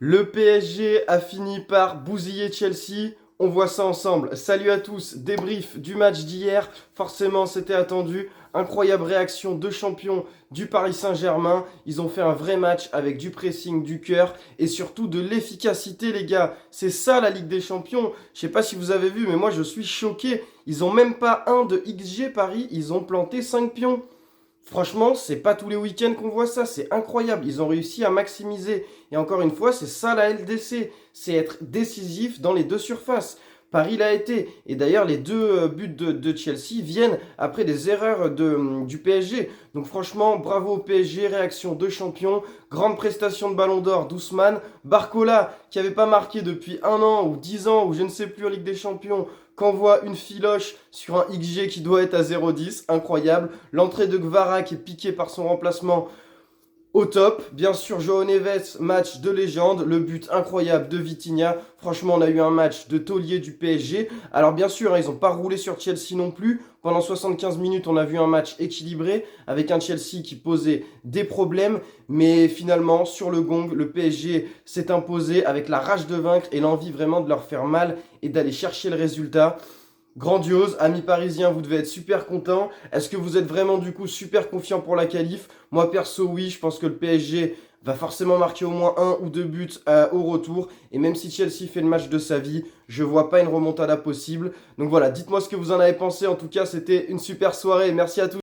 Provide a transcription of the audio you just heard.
Le PSG a fini par bousiller Chelsea. On voit ça ensemble. Salut à tous, débrief du match d'hier. Forcément, c'était attendu. Incroyable réaction de champions du Paris Saint-Germain. Ils ont fait un vrai match avec du pressing, du cœur et surtout de l'efficacité, les gars. C'est ça la Ligue des Champions. Je sais pas si vous avez vu, mais moi je suis choqué. Ils ont même pas un de XG Paris. Ils ont planté 5 pions. Franchement, c'est pas tous les week-ends qu'on voit ça, c'est incroyable. Ils ont réussi à maximiser. Et encore une fois, c'est ça la LDC, c'est être décisif dans les deux surfaces. Paris l'a été. Et d'ailleurs, les deux buts de Chelsea viennent après des erreurs du PSG. Donc franchement, bravo au PSG, réaction de champion. Grande prestation de Ballon d'Or d'Ousmane. Barcola, qui n'avait pas marqué depuis 1 an ou 10 ans, ou je ne sais plus en Ligue des Champions, qu'envoie une filoche sur un XG qui doit être à 0,10. Incroyable. L'entrée de Gvara qui est piquée par son remplacement au top. Bien sûr, João Neves, match de légende. Le but incroyable de Vitinha. Franchement, on a eu un match de taulier du PSG. Alors bien sûr, ils n'ont pas roulé sur Chelsea non plus. Pendant 75 minutes, on a vu un match équilibré avec un Chelsea qui posait des problèmes. Mais finalement, sur le gong, le PSG s'est imposé avec la rage de vaincre et l'envie vraiment de leur faire mal et d'aller chercher le résultat. Grandiose, amis parisiens, vous devez être super contents. Est-ce que vous êtes vraiment du coup super confiant pour la qualif? Moi perso, oui, je pense que le PSG va forcément marquer au moins un ou deux buts au retour. Et même si Chelsea fait le match de sa vie, je vois pas une remontada possible. Donc voilà, dites-moi ce que vous en avez pensé. En tout cas, c'était une super soirée. Merci à tous.